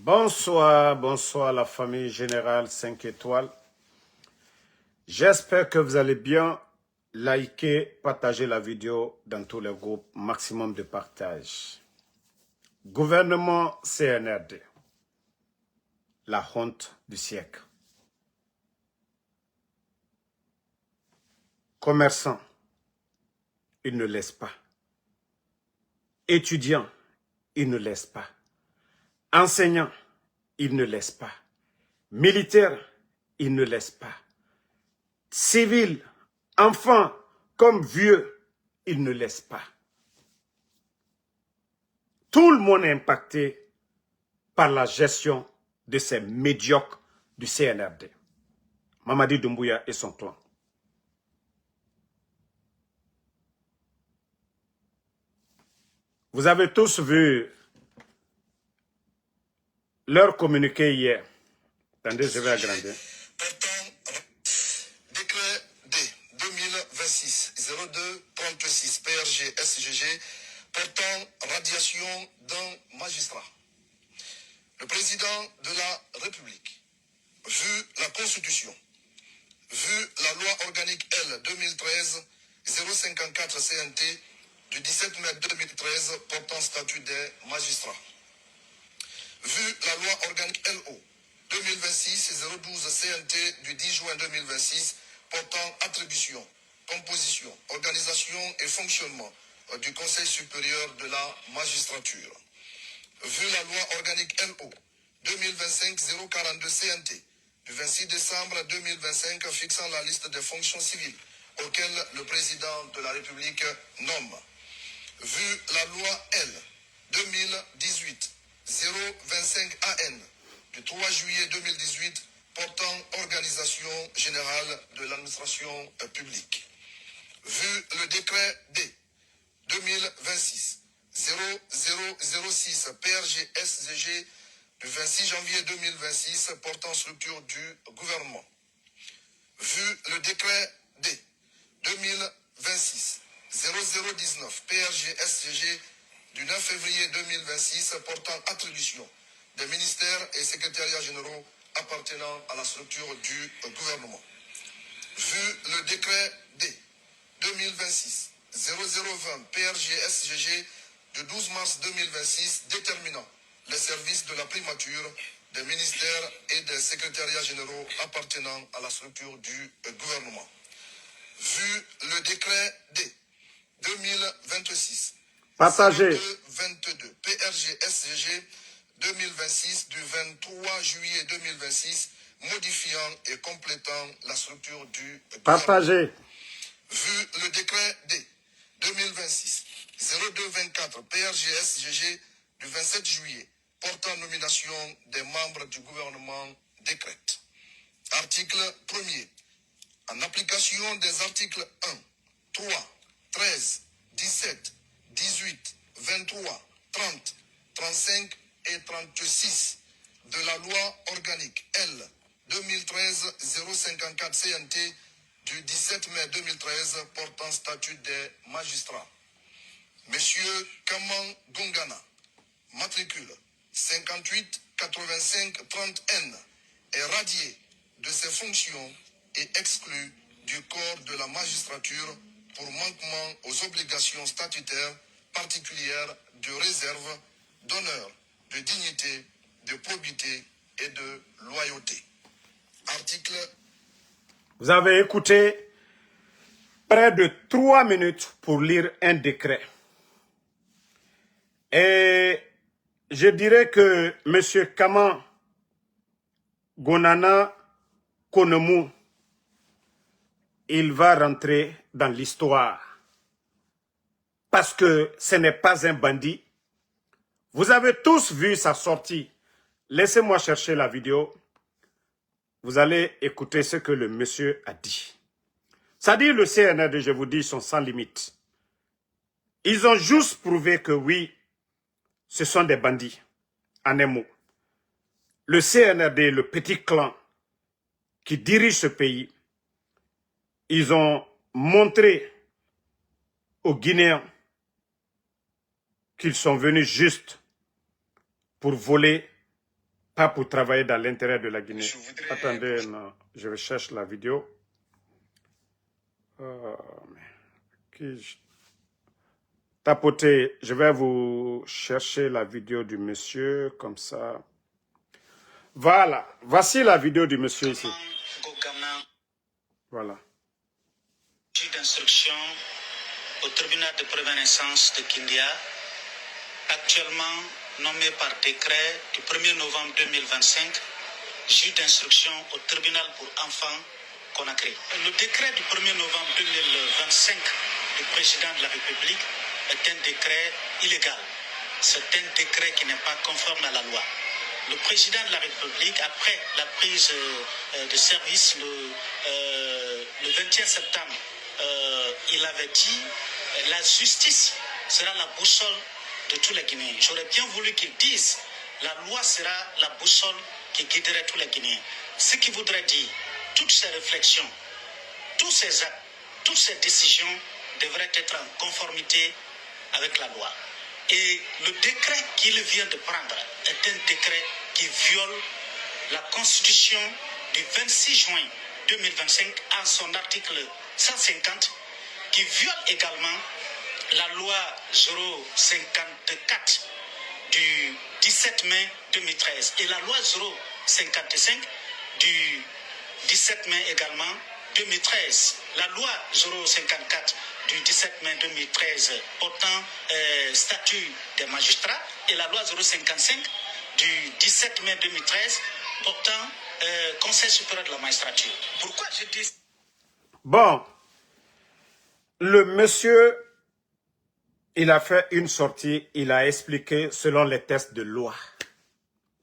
Bonsoir, bonsoir la famille générale 5 étoiles. J'espère que vous allez bien. Likez, partagez la vidéo dans tous les groupes, maximum de partage. Gouvernement CNRD, la honte du siècle. Commerçants, ils ne laissent pas. Étudiants, ils ne laissent pas. Enseignants, ils ne laissent pas. Militaires, ils ne laissent pas. Civils, enfants comme vieux, ils ne laissent pas. Tout le monde est impacté par la gestion de ces médiocres du CNRD. Mamadi Doumbouya et son clan. Vous avez tous vu leur communiqué hier. Attendez, je vais agrandir. Décret D 2026-02-36 PRG SGG portant radiation d'un magistrat. Le président de la République, vu la Constitution, vu la loi organique L 2013-054 CNT du 17 mai 2013 portant statut des magistrats, vu la loi organique LO 2026-012 CNT du 10 juin 2026 portant attribution, composition, organisation et fonctionnement du Conseil supérieur de la magistrature, vu la loi organique LO 2025-042 CNT du 26 décembre 2025 fixant la liste des fonctions civiles auxquelles le président de la République nomme, vu la loi L 2018-025 AN du 3 juillet 2018 portant organisation générale de l'administration publique, vu le décret D 2026-0006 PRG SGG du 26 janvier 2026 portant structure du gouvernement, vu le décret D 2026-0019 PRG SGG du 9 février 2026 portant attribution des ministères et secrétariats généraux appartenant à la structure du gouvernement, vu le décret D 2026-0020 PRG SGG du 12 mars 2026 déterminant les services de la primature des ministères et des secrétariats généraux appartenant à la structure du gouvernement, vu le décret D 2026 Partagez. 22 PRG SGG 2026 du 23 juillet 2026 modifiant et complétant la structure du Partagez. vu le décret D 2026-0224 PRG SGG du 27 juillet portant nomination des membres du gouvernement décrète. Article 1er. En application des articles 1, 3, 13, 17, 18, 23, 30, 35 et 36 de la loi organique L 2013-054 CNT du 17 mai 2013 portant statut des magistrats. Monsieur Kaman Gongana, matricule 58 85 30 N, est radié de ses fonctions et exclu du corps de la magistrature pour manquement aux obligations statutaires particulières de réserve, d'honneur, de dignité, de probité et de loyauté. Article. Vous avez écouté près de 3 minutes pour lire un décret. Et je dirais que M. Kaman Gonana Konomou, il va rentrer dans l'histoire. Parce que ce n'est pas un bandit. Vous avez tous vu sa sortie. Laissez-moi chercher la vidéo. Vous allez écouter ce que le monsieur a dit. C'est-à-dire le CNRD, je vous dis, sont sans limite. Ils ont juste prouvé que oui, ce sont des bandits, en un mot. Le CNRD, le petit clan qui dirige ce pays, ils ont montré aux Guinéens qu'ils sont venus juste pour voler pas pour travailler dans l'intérêt de la Guinée. Je voudrais... Attendez, non, je recherche la vidéo. Tapotez, je vais vous chercher la vidéo du monsieur, comme ça. Voilà, voici la vidéo du monsieur ici. Voilà. Juge d'instruction au tribunal de première instance de Kindia, actuellement nommé par décret du 1er novembre 2025, juge d'instruction au tribunal pour enfants Conakry. Le décret du 1er novembre 2025 du président de la République est un décret illégal. C'est un décret qui n'est pas conforme à la loi. Le président de la République, après la prise de service le 21 septembre, il avait dit la justice sera la boussole de tous les Guinéens. J'aurais bien voulu qu'il dise la loi sera la boussole qui guiderait tous les Guinéens. Ce qui voudrait dire toutes ces réflexions, tous ces actes, toutes ces décisions devraient être en conformité avec la loi. Et le décret qu'il vient de prendre est un décret qui viole la Constitution du 26 juin 2025 en son article 150, qui viole également la loi 054 du 17 mai 2013 et la loi 055 du 17 mai également 2013. La loi 054 du 17 mai 2013 portant statut des magistrats et la loi 055 du 17 mai 2013 portant Conseil supérieur de la magistrature. Pourquoi je dis... Bon, le monsieur, il a fait une sortie, il a expliqué selon les textes de loi.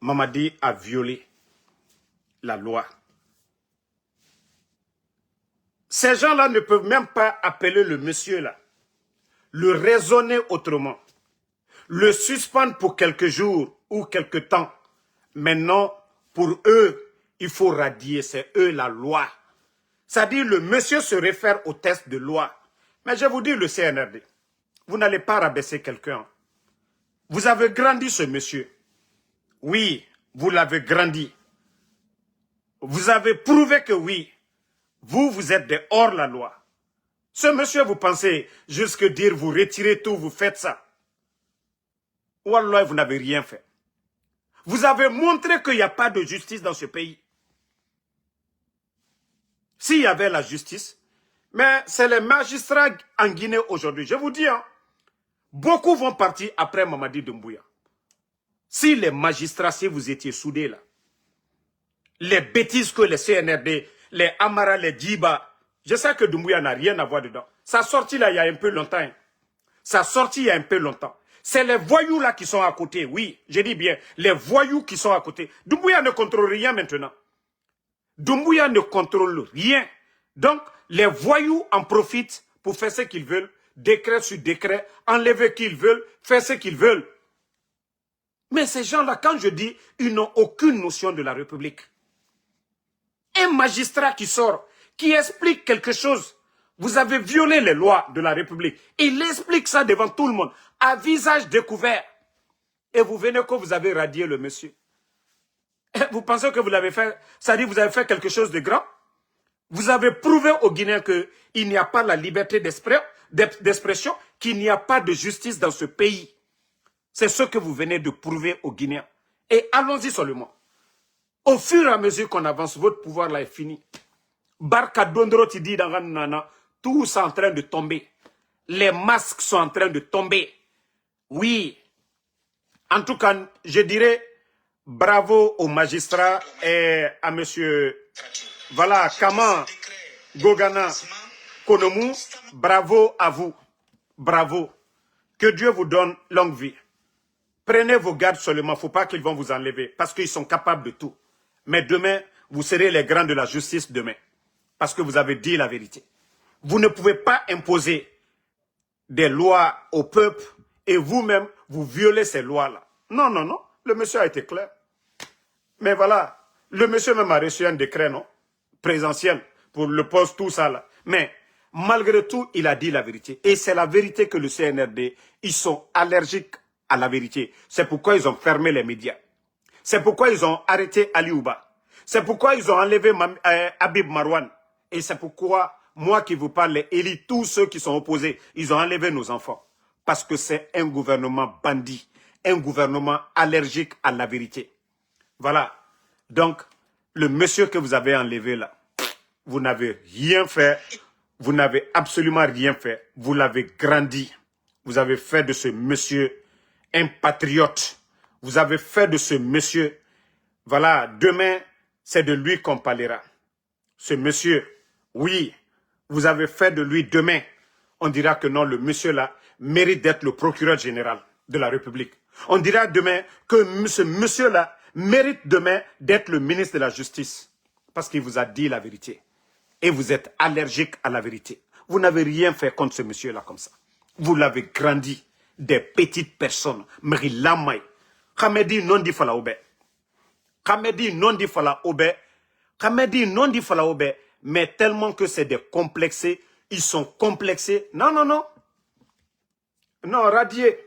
Mamadi a violé la loi. Ces gens-là ne peuvent même pas appeler le monsieur là, le raisonner autrement, le suspendre pour quelques jours ou quelques temps. Maintenant, pour eux, il faut radier, c'est eux la loi. C'est-à-dire le monsieur se réfère au texte de loi. Mais je vous dis le CNRD, vous n'allez pas rabaisser quelqu'un. Vous avez grandi ce monsieur. Oui, vous l'avez grandi. Vous avez prouvé que oui, vous êtes des hors-la-loi. Ce monsieur, vous pensez jusque dire vous retirez tout, vous faites ça. Wallah, vous n'avez rien fait. Vous avez montré qu'il n'y a pas de justice dans ce pays. S'il y avait la justice, mais c'est les magistrats en Guinée aujourd'hui. Je vous dis, hein, beaucoup vont partir après Mamadi Doumbouya. Si les magistrats, si vous étiez soudés là, les bêtises que les CNRD, les Amara, les Djiba, je sais que Doumbouya n'a rien à voir dedans. Ça sorti là il y a un peu longtemps. Hein. Ça sorti il y a un peu longtemps. C'est les voyous là qui sont à côté. Oui, je dis bien, les voyous qui sont à côté. Doumbouya ne contrôle rien maintenant. Doumbouya ne contrôle rien. Donc, les voyous en profitent pour faire ce qu'ils veulent, décret sur décret, enlever qui ils veulent, faire ce qu'ils veulent. Mais ces gens-là, quand je dis, ils n'ont aucune notion de la République. Un magistrat qui sort, qui explique quelque chose, vous avez violé les lois de la République. Il explique ça devant tout le monde, à visage découvert. Et vous venez que vous avez radié le monsieur. Vous pensez que vous l'avez fait, c'est-à-dire vous avez fait quelque chose de grand? Vous avez prouvé aux Guinéens qu'il n'y a pas la liberté d'expression, qu'il n'y a pas de justice dans ce pays. C'est ce que vous venez de prouver aux Guinéens. Et allons-y seulement. Au fur et à mesure qu'on avance, votre pouvoir là est fini. Barka Dondro dit dans Nana, tout est en train de tomber. Les masques sont en train de tomber. Oui. En tout cas, je dirais bravo aux magistrats et à monsieur, voilà, Kaman, Gogana, Konomou, bravo à vous. Bravo. Que Dieu vous donne longue vie. Prenez vos gardes seulement, il ne faut pas qu'ils vont vous enlever, parce qu'ils sont capables de tout. Mais demain, vous serez les grands de la justice demain, parce que vous avez dit la vérité. Vous ne pouvez pas imposer des lois au peuple et vous-même, vous violez ces lois-là. Non, non, non, le monsieur a été clair. Mais voilà, le monsieur même a reçu un décret, non, présentiel, pour le poste, tout ça là. Mais malgré tout, il a dit la vérité. Et c'est la vérité que le CNRD, ils sont allergiques à la vérité. C'est pourquoi ils ont fermé les médias. C'est pourquoi ils ont arrêté Ali Ouba. C'est pourquoi ils ont enlevé Habib Marwan. Et c'est pourquoi, moi qui vous parle, et tous ceux qui sont opposés, ils ont enlevé nos enfants. Parce que c'est un gouvernement bandit, un gouvernement allergique à la vérité. Voilà. Donc, le monsieur que vous avez enlevé là, vous n'avez rien fait. Vous n'avez absolument rien fait. Vous l'avez grandi. Vous avez fait de ce monsieur un patriote. Vous avez fait de ce monsieur, voilà, demain, c'est de lui qu'on parlera. Ce monsieur, oui, vous avez fait de lui demain. On dira que non, le monsieur là mérite d'être le procureur général de la République. On dira demain que ce monsieur là mérite demain d'être le ministre de la Justice. Parce qu'il vous a dit la vérité. Et vous êtes allergique à la vérité. Vous n'avez rien fait contre ce monsieur là comme ça. Vous l'avez grandi. Des petites personnes. Mri Lamay. Khamedi non di fala obe. Khamedi non di fala obe. Khamedi non di fala obe. Mais tellement que c'est des complexés. Ils sont complexés. Non, non, non. Non, radié.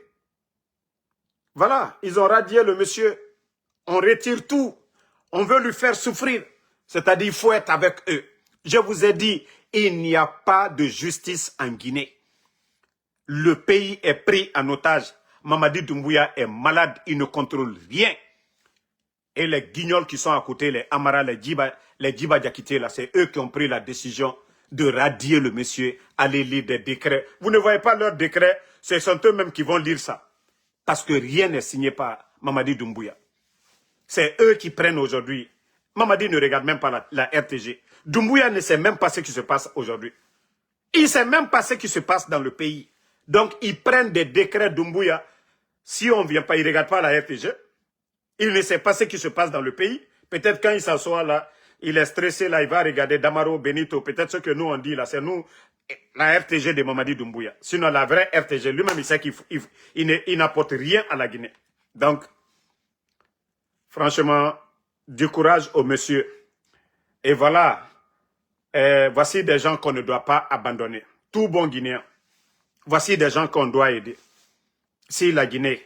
Voilà. Ils ont radié le monsieur. On retire tout. On veut lui faire souffrir. C'est-à-dire, il faut être avec eux. Je vous ai dit, il n'y a pas de justice en Guinée. Le pays est pris en otage. Mamadi Doumbouya est malade, il ne contrôle rien. Et les guignols qui sont à côté, les Amara, les Djiba Diakité, là, c'est eux qui ont pris la décision de radier le monsieur, aller lire des décrets. Vous ne voyez pas leurs décrets, ce sont eux-mêmes qui vont lire ça. Parce que rien n'est signé par Mamadi Doumbouya. C'est eux qui prennent aujourd'hui. Mamadi ne regarde même pas la RTG. Doumbouya ne sait même pas ce qui se passe aujourd'hui. Il ne sait même pas ce qui se passe dans le pays. Donc, ils prennent des décrets Doumbouya. Si on ne vient pas, ils ne regardent pas la RTG. Il ne sait pas ce qui se passe dans le pays. Peut-être quand il s'assoit là, il est stressé là, il va regarder Damaro, Benito. Peut-être ce que nous on dit là, c'est nous, la RTG de Mamadi Doumbouya. Sinon, la vraie RTG, lui-même, il sait qu'il n'apporte rien à la Guinée. Donc, franchement, du courage au monsieur. Et voilà, voici des gens qu'on ne doit pas abandonner. Tout bon Guinéen. Voici des gens qu'on doit aider. Si la Guinée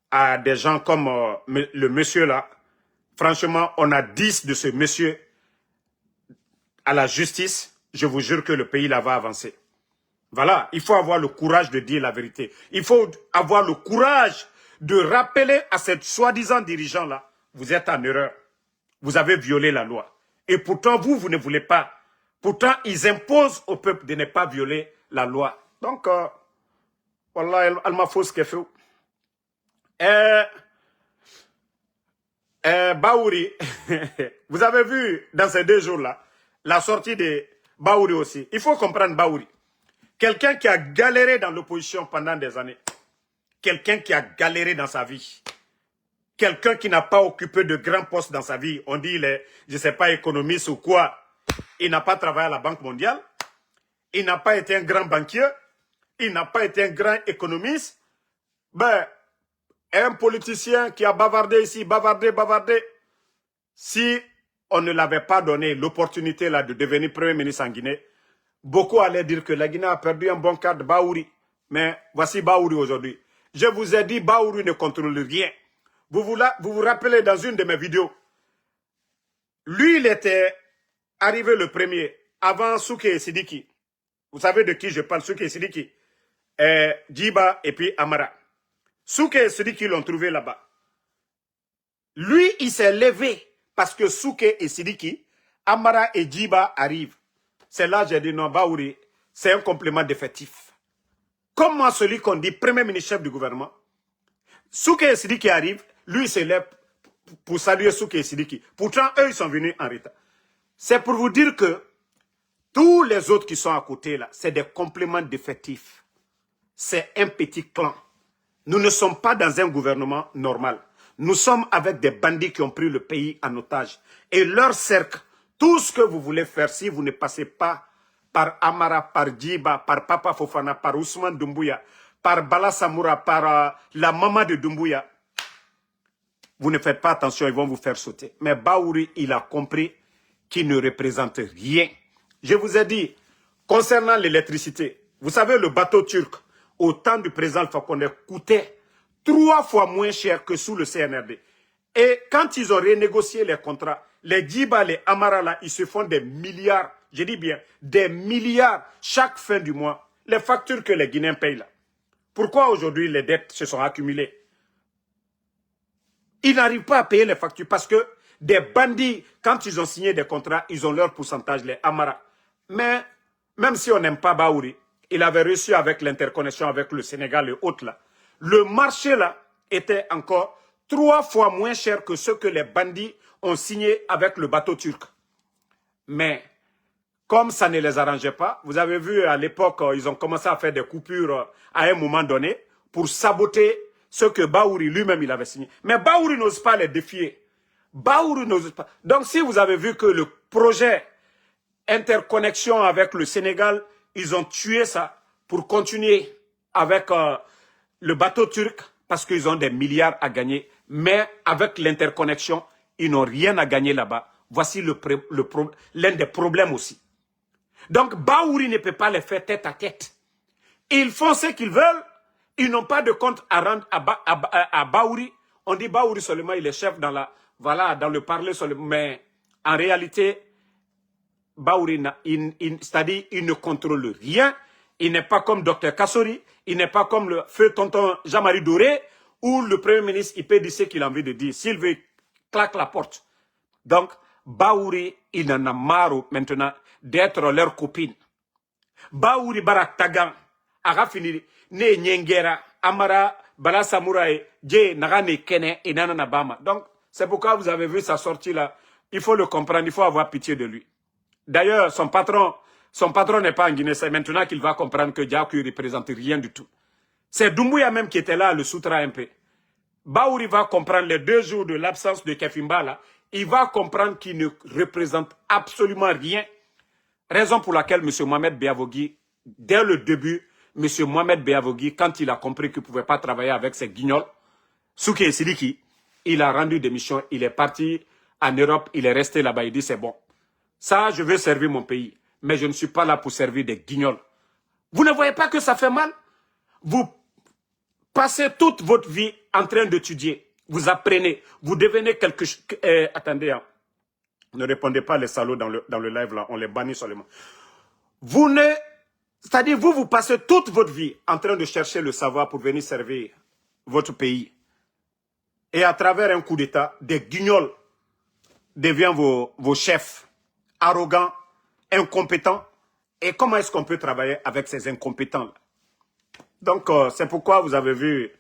a des gens comme le monsieur là, franchement, on a 10 de ce monsieur à la justice, je vous jure que le pays là va avancer. Voilà, il faut avoir le courage de dire la vérité. Il faut avoir le courage de rappeler à cette soi-disant dirigeant là, vous êtes en erreur. Vous avez violé la loi. Et pourtant, vous ne voulez pas. Pourtant, ils imposent au peuple de ne pas violer la loi. Donc, voilà, elle m'a fausse qu'elle fait. Baouri, vous avez vu dans ces 2 jours-là, la sortie de Baouri aussi. Il faut comprendre Baouri. Quelqu'un qui a galéré dans l'opposition pendant des années. Quelqu'un qui a galéré dans sa vie. Quelqu'un qui n'a pas occupé de grands postes dans sa vie. On dit il est, je ne sais pas, économiste ou quoi. Il n'a pas travaillé à la Banque mondiale. Il n'a pas été un grand banquier. Il n'a pas été un grand économiste. Ben, un politicien qui a bavardé ici, bavardé. Si on ne l'avait pas donné l'opportunité là de devenir Premier ministre en Guinée, beaucoup allaient dire que la Guinée a perdu un bon cadre, Baouri. Mais voici Baouri aujourd'hui. Je vous ai dit, Baouri ne contrôle rien. Vous vous rappelez dans une de mes vidéos, lui, il était arrivé le premier, avant Souké et Sidiki. Vous savez de qui je parle, Souké et Sidiki? Djiba et puis Amara. Souké et Sidiki l'ont trouvé là-bas. Lui, il s'est levé parce que Souké et Sidiki, Amara et Djiba arrivent. C'est là que j'ai dit non, Baouri, c'est un complément d'effectif. Comment celui qu'on dit premier ministre chef du gouvernement, Souké et Sidiki arrivent, lui il se lève pour saluer Souké et Sidiki. Pourtant, eux, ils sont venus en retard. C'est pour vous dire que tous les autres qui sont à côté là, c'est des compléments d'effectifs. C'est un petit clan. Nous ne sommes pas dans un gouvernement normal. Nous sommes avec des bandits qui ont pris le pays en otage. Et leur cercle, tout ce que vous voulez faire, si vous ne passez pas par Amara, par Djiba, par Papa Fofana, par Ousmane Doumbouya, par Bala Samoura, par la maman de Doumbouya, vous ne faites pas attention, ils vont vous faire sauter. Mais Baouri, il a compris qu'il ne représente rien. Je vous ai dit, concernant l'électricité, vous savez, le bateau turc, au temps du président Alpha Condé, coûtait 3 fois moins cher que sous le CNRD. Et quand ils ont renégocié les contrats, les Djiba, les Amara, là, ils se font des milliards, je dis bien, des milliards chaque fin du mois. Les factures que les Guinéens payent là. Pourquoi aujourd'hui les dettes se sont accumulées? Ils n'arrivent pas à payer les factures parce que des bandits, quand ils ont signé des contrats, ils ont leur pourcentage, les Amara. Mais même si on n'aime pas Baouri, il avait réussi avec l'interconnexion avec le Sénégal et autres là. Le marché là était encore 3 fois moins cher que ce que les bandits ont signé avec le bateau turc. Mais comme ça ne les arrangeait pas, vous avez vu à l'époque, ils ont commencé à faire des coupures à un moment donné pour saboter ce que Baouri lui-même il avait signé. Mais Baouri n'ose pas les défier. Baouri n'ose pas. Donc si vous avez vu que le projet interconnexion avec le Sénégal, ils ont tué ça pour continuer avec le bateau turc parce qu'ils ont des milliards à gagner. Mais avec l'interconnexion, ils n'ont rien à gagner là-bas. Voici l'un des problèmes aussi. Donc, Baouri ne peut pas les faire tête à tête. Ils font ce qu'ils veulent. Ils n'ont pas de compte à rendre à Baouri. On dit Baouri seulement, il est chef dans dans le parler seulement. Mais en réalité, Baouri, c'est-à-dire, il ne contrôle rien. Il n'est pas comme Dr Kassori. Il n'est pas comme le feu tonton Jean-Marie Doré, où le Premier ministre, il peut dire ce qu'il a envie de dire. S'il veut, il claque la porte. Donc, Baouri, il en a marre maintenant d'être leur copine. Baouri Barak Tagan, Aga fini, ne Nyengera, Amara, Bala Samouraï, Dje, Nagane Kene, et Nanana Bama. Donc, c'est pourquoi vous avez vu sa sortie là. Il faut le comprendre, il faut avoir pitié de lui. D'ailleurs, son patron n'est pas en Guinée, c'est maintenant qu'il va comprendre que Diakou ne représente rien du tout. C'est Doumbouya même qui était là, le soutra un peu. Baouri va comprendre les 2 jours de l'absence de Kefimba là. Il va comprendre qu'il ne représente absolument rien. Raison pour laquelle M. Mohamed Beavogui, dès le début, M. Mohamed Beavogui, quand il a compris qu'il ne pouvait pas travailler avec ces guignols, Souké Sidiki, il a rendu démission, il est parti en Europe, il est resté là-bas, il dit c'est bon. Ça, je veux servir mon pays, mais je ne suis pas là pour servir des guignols. Vous ne voyez pas que ça fait mal? Vous passez toute votre vie en train d'étudier. Vous apprenez, vous devenez quelque chose. Attendez, hein. Ne répondez pas les salauds dans le live là, on les bannit seulement. C'est-à-dire vous passez toute votre vie en train de chercher le savoir pour venir servir votre pays. Et à travers un coup d'État, des guignols deviennent vos chefs, arrogants, incompétents. Et comment est-ce qu'on peut travailler avec ces incompétents-là? Donc, c'est pourquoi vous avez vu,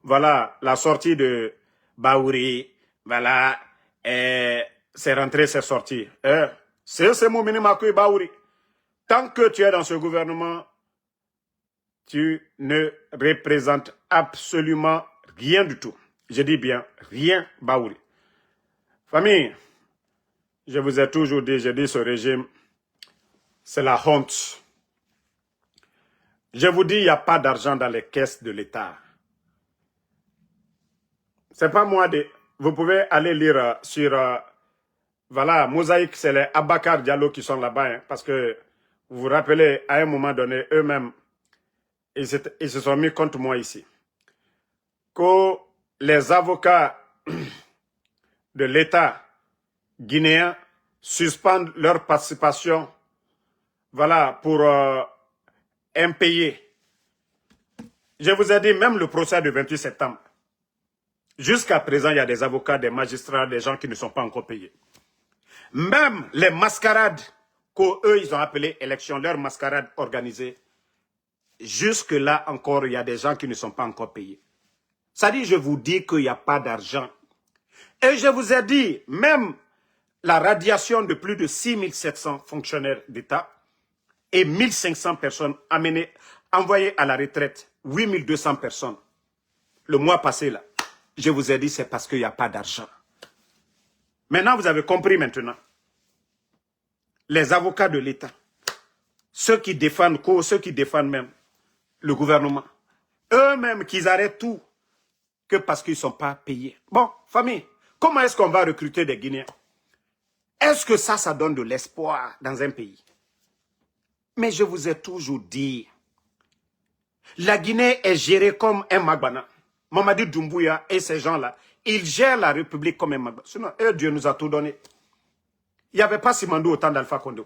voilà, la sortie de Baouri, voilà, c'est rentré, c'est sorti. C'est mon minimum que Baouri. Tant que tu es dans ce gouvernement, tu ne représentes absolument rien du tout. Je dis bien, rien, Baouri. Famille, je vous ai toujours dit, je dis ce régime, c'est la honte. Je vous dis, il n'y a pas d'argent dans les caisses de l'État. C'est pas moi de... Vous pouvez aller lire sur... voilà, Mosaïque, c'est les Abakar Diallo qui sont là-bas. Hein, parce que, vous vous rappelez, à un moment donné, eux-mêmes, ils se sont mis contre moi ici. Que les avocats de l'État guinéen suspendent leur participation, voilà, pour impayés. Je vous ai dit, même le procès du 28 septembre, jusqu'à présent, il y a des avocats, des magistrats, des gens qui ne sont pas encore payés. Même les mascarades qu'eux, ils ont appelées élections, leurs mascarades organisées, jusque-là encore, il y a des gens qui ne sont pas encore payés. Ça dit, je vous dis qu'il n'y a pas d'argent. Et je vous ai dit, même la radiation de plus de 6700 fonctionnaires d'État et 1500 personnes envoyées à la retraite, 8200 personnes, le mois passé là, je vous ai dit, c'est parce qu'il n'y a pas d'argent. Maintenant, vous avez compris maintenant. Les avocats de l'État, ceux qui défendent même le gouvernement, eux-mêmes qu'ils arrêtent tout, que parce qu'ils ne sont pas payés. Bon, famille, comment est-ce qu'on va recruter des Guinéens? Est-ce que ça donne de l'espoir dans un pays? Mais je vous ai toujours dit, la Guinée est gérée comme un Magbana. Mamadi Doumbouya et ces gens-là, Ils gèrent la République comme un magma. Sinon, Dieu nous a tout donné. Il n'y avait pas Simandou au temps d'Alpha Condé.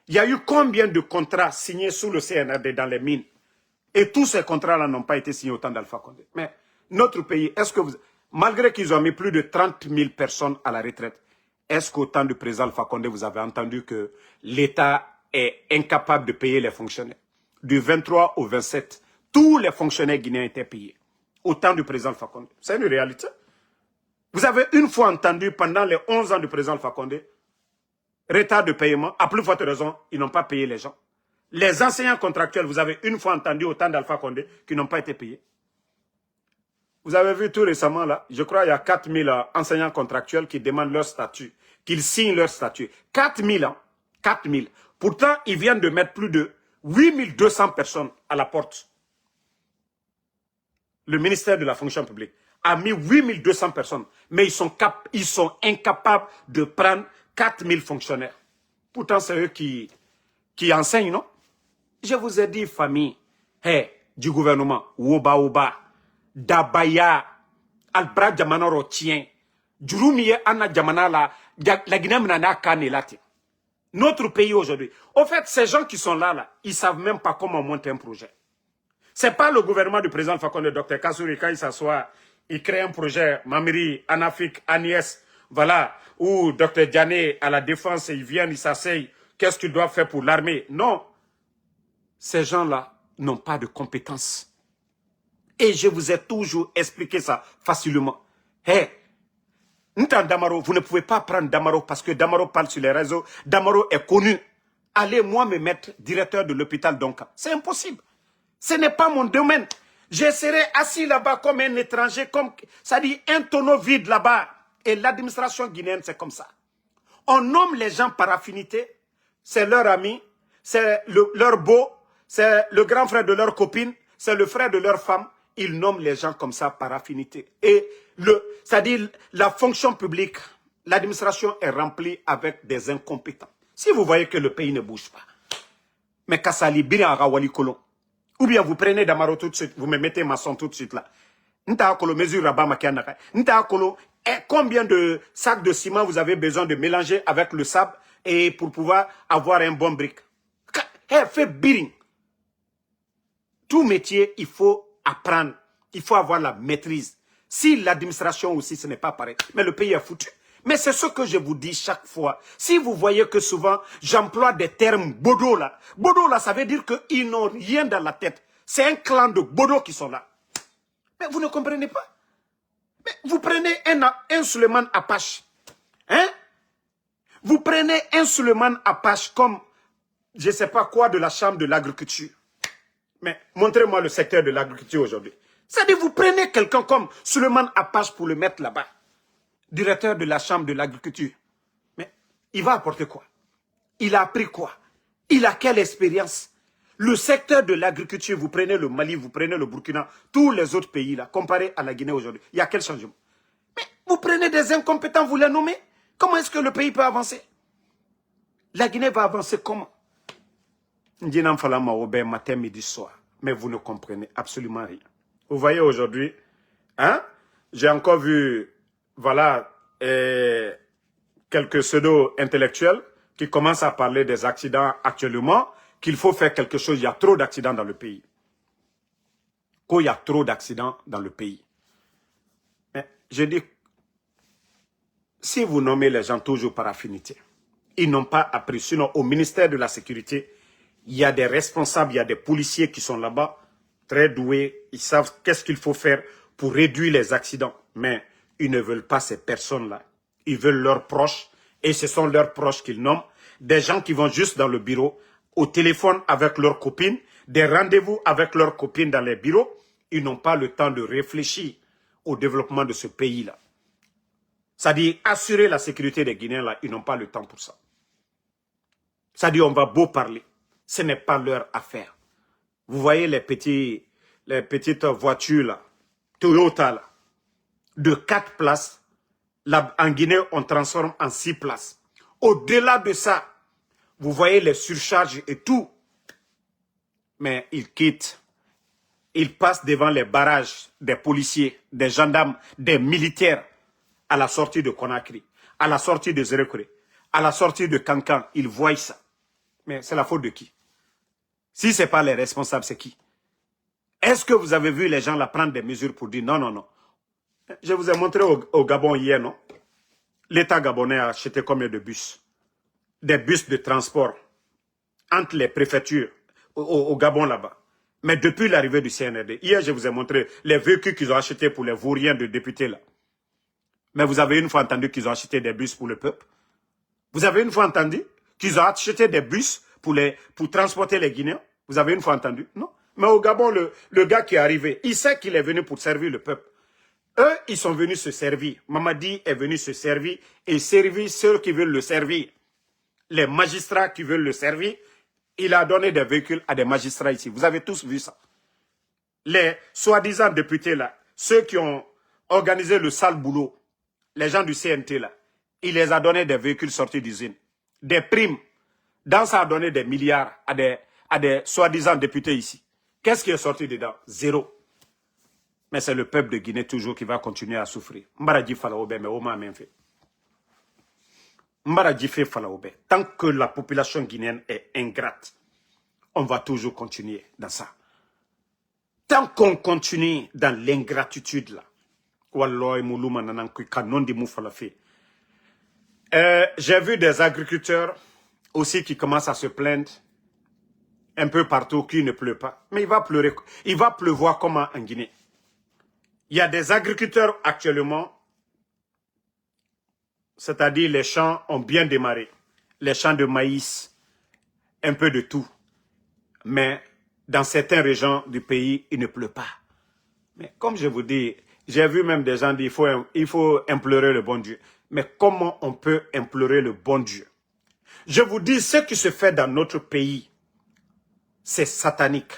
Il y a eu combien de contrats signés sous le CNRD dans les mines? Et tous ces contrats-là n'ont pas été signés au temps d'Alpha Condé. Mais notre pays, est-ce que vous... Malgré qu'ils ont mis plus de 30 000 personnes à la retraite, est-ce qu'au temps du président Alpha Condé, vous avez entendu que l'État est incapable de payer les fonctionnaires? Du 23 au 27, tous les fonctionnaires guinéens étaient payés. Au temps du président Alpha Condé. C'est une réalité. Vous avez une fois entendu pendant les 11 ans du président Alpha Condé, retard de paiement, à plus forte raison, ils n'ont pas payé les gens. Les enseignants contractuels, vous avez une fois entendu au temps d'Alpha Condé, qui n'ont pas été payés. Vous avez vu tout récemment, là, je crois qu'il y a 4000 enseignants contractuels qui demandent leur statut, qu'ils signent leur statut. 4000 ans, 4000. Pourtant, ils viennent de mettre plus de 8200 personnes à la porte. Le ministère de la fonction publique a mis 8200 personnes, mais ils sont incapables de prendre 4000 fonctionnaires. Pourtant, c'est eux qui enseignent, non? Je vous ai dit, famille, du gouvernement, Woba Woba, Dabaya, Albra Jamanoro tient, Djurumiye Anna Jamana la Guinée Mnana Kanelati. Notre pays aujourd'hui. Au fait, ces gens qui sont là, ils ne savent même pas comment monter un projet. Ce n'est pas le gouvernement du président Fakonde, Dr Kassouri, quand il s'assoit, il crée un projet, Mamiri, Anafik, Agnès, voilà, ou Dr Diané à la défense, ils viennent, ils s'asseyent, qu'est-ce qu'ils doivent faire pour l'armée? Non. Ces gens-là n'ont pas de compétences. Et je vous ai toujours expliqué ça facilement. Damaro, vous ne pouvez pas prendre Damaro parce que Damaro parle sur les réseaux. Damaro est connu. Allez, moi, me mettre directeur de l'hôpital Donka. C'est impossible. Ce n'est pas mon domaine. Je serai assis là-bas comme un étranger, ça dit un tonneau vide là-bas. Et l'administration guinéenne, c'est comme ça. On nomme les gens par affinité. C'est leur ami, c'est leur beau, c'est le grand frère de leur copine, c'est le frère de leur femme. Ils nomment les gens comme ça par affinité. Et c'est-à-dire la fonction publique, l'administration est remplie avec des incompétents. Si vous voyez que le pays ne bouge pas, mais Kassali, Bira Rawali Kolon, ou bien vous prenez Damaro tout de suite, vous me mettez maçon tout de suite là. Nta Kolo mesure Rabat Makianaka. Nta Kolo, combien de sacs de ciment vous avez besoin de mélanger avec le sable et pour pouvoir avoir un bon brick? Fait biring. Tout métier, il faut apprendre. Il faut avoir la maîtrise. Si l'administration aussi, ce n'est pas pareil. Mais le pays est foutu. Mais c'est ce que je vous dis chaque fois. Si vous voyez que souvent, j'emploie des termes bodo là. Bodo là, ça veut dire qu'ils n'ont rien dans la tête. C'est un clan de bodo qui sont là. Mais vous ne comprenez pas. Mais vous prenez un Suleiman Apache. Hein? Vous prenez un Suleiman Apache comme, je ne sais pas quoi, de la chambre de l'agriculture. Mais montrez-moi le secteur de l'agriculture aujourd'hui. C'est-à-dire, vous prenez quelqu'un comme Suleiman Apache pour le mettre là-bas. Directeur de la chambre de l'agriculture. Mais il va apporter quoi? Il a appris quoi? Il a quelle expérience? Le secteur de l'agriculture, vous prenez le Mali, vous prenez le Burkina, tous les autres pays là, comparé à la Guinée aujourd'hui, il y a quel changement? Mais vous prenez des incompétents, vous les nommez? Comment est-ce que le pays peut avancer? La Guinée va avancer comment? Matin, midi, soir. Mais vous ne comprenez absolument rien. Vous voyez aujourd'hui, hein? J'ai encore vu, voilà, quelques pseudo-intellectuels qui commencent à parler des accidents actuellement, qu'il faut faire quelque chose. Il y a trop d'accidents dans le pays. Il y a trop d'accidents dans le pays. Mais je dis, si vous nommez les gens toujours par affinité, ils n'ont pas appris. Sinon, au ministère de la Sécurité, il y a des responsables, il y a des policiers qui sont là-bas, très doués. Ils savent qu'est-ce qu'il faut faire pour réduire les accidents. Mais ils ne veulent pas ces personnes-là. Ils veulent leurs proches. Et ce sont leurs proches qu'ils nomment. Des gens qui vont juste dans le bureau, au téléphone avec leurs copines, des rendez-vous avec leurs copines dans les bureaux. Ils n'ont pas le temps de réfléchir au développement de ce pays-là. C'est-à-dire, assurer la sécurité des Guinéens, là, ils n'ont pas le temps pour ça. C'est-à-dire, on va beau parler. Ce n'est pas leur affaire. Vous voyez les petites voitures, là, Toyota, là, de 4 places. Là, en Guinée, on transforme en 6 places. Au-delà de ça, vous voyez les surcharges et tout. Mais ils quittent. ils passent devant les barrages des policiers, des gendarmes, des militaires à la sortie de Conakry, à la sortie de Zérekoré, à la sortie de Kankan. Ils voient ça. Mais c'est la faute de qui? Si ce n'est pas les responsables, c'est qui? Est-ce que vous avez vu les gens là prendre des mesures pour dire non, non, non? Je vous ai montré au Gabon hier, non? L'État gabonais a acheté combien de bus? Des bus de transport entre les préfectures au Gabon là-bas. Mais depuis l'arrivée du CNRD, hier je vous ai montré les véhicules qu'ils ont achetés pour les vauriens de députés là. Mais vous avez une fois entendu qu'ils ont acheté des bus pour le peuple? Vous avez une fois entendu qu'ils ont acheté des bus pour transporter les Guinéens? Vous avez une fois entendu? Non. Mais au Gabon, le gars qui est arrivé, il sait qu'il est venu pour servir le peuple. Eux, ils sont venus se servir. Mamadi est venu se servir et servir ceux qui veulent le servir. Les magistrats qui veulent le servir, il a donné des véhicules à des magistrats ici. Vous avez tous vu ça. Les soi-disant députés là, ceux qui ont organisé le sale boulot, les gens du CNT là, il les a donné des véhicules sortis d'usine, des primes. Dans ça a donné des milliards à des soi-disant députés ici. Qu'est-ce qui est sorti dedans? Zéro. Mais c'est le peuple de Guinée toujours qui va continuer à souffrir. Mbaraji Falaoube, mais Oma même fait. Mbaraji fait Falaoube. Tant que la population guinéenne est ingrate, on va toujours continuer dans ça. Tant qu'on continue dans l'ingratitude là, j'ai vu des agriculteurs aussi qui commencent à se plaindre un peu partout qu'il ne pleut pas. Mais il va pleuvoir comment en Guinée? Il y a des agriculteurs actuellement, c'est-à-dire les champs ont bien démarré. Les champs de maïs, un peu de tout. Mais dans certaines régions du pays, il ne pleut pas. Mais comme je vous dis, j'ai vu même des gens dire il faut implorer le bon Dieu. Mais comment on peut implorer le bon Dieu? Je vous dis, ce qui se fait dans notre pays, c'est satanique.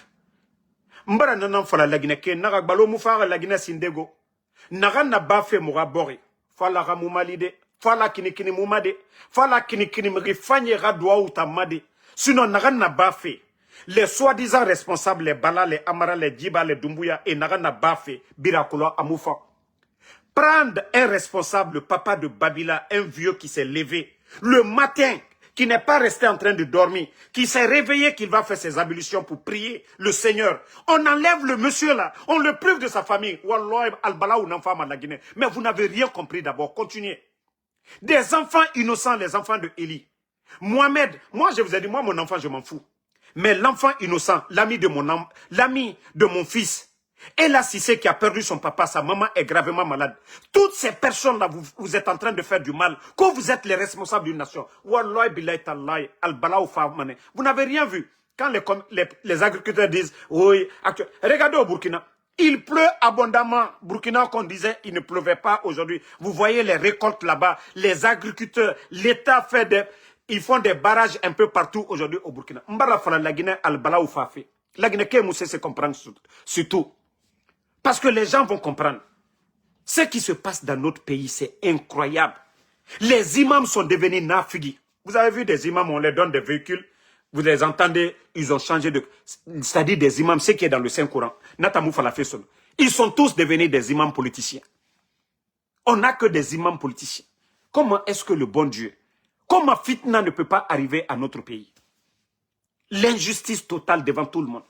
Mbara nanan fala lagine ke naga gbalo mu fara lagine sindego. Naga na bafe muga bori. Fala ga mumalide. Fala kinikini mumade. Fala kinikini mrifanye radwa utamade. Sinon naga na bafe. Les soi-disant responsables, les Bala, les Amara, les Djiba, les Doumbouya et naga na bafe Birakula Amoufa. Prendre un responsable, papa de Babila, un vieux qui s'est levé le matin, qui n'est pas resté en train de dormir, qui s'est réveillé, qu'il va faire ses ablutions pour prier le Seigneur. On enlève le monsieur là, on le prive de sa famille. Wallah, al-Bala ou n'enfant à la Guinée. Mais vous n'avez rien compris d'abord, continuez. Des enfants innocents, les enfants de Élie. Mohamed, moi je vous ai dit, moi mon enfant je m'en fous. Mais l'enfant innocent, l'ami de mon fils, et là, Cissé qui a perdu son papa, sa maman est gravement malade. Toutes ces personnes-là, vous êtes en train de faire du mal. Quand vous êtes les responsables d'une nation, Wallahi billahi tallahi, al-bala ou famane. Vous n'avez rien vu. Quand les agriculteurs disent, oui, regardez au Burkina. Il pleut abondamment. Burkina, qu'on disait, il ne pleuvait pas aujourd'hui. Vous voyez les récoltes là-bas. Les agriculteurs, l'État fait ils font des barrages un peu partout aujourd'hui au Burkina. Mbara fala la Guinée, al-bala ou fafé. La Guinée, qui mousse se comprendre surtout. Parce que les gens vont comprendre. Ce qui se passe dans notre pays, c'est incroyable. Les imams sont devenus nafigi. Vous avez vu des imams, on les donne des véhicules. Vous les entendez, ils ont changé de... C'est-à-dire des imams, ce qui est dans le Saint-Coran. Natamou Falafesson. Ils sont tous devenus des imams politiciens. On n'a que des imams politiciens. Comment est-ce que le bon Dieu, comment fitna ne peut pas arriver à notre pays? L'injustice totale devant tout le monde.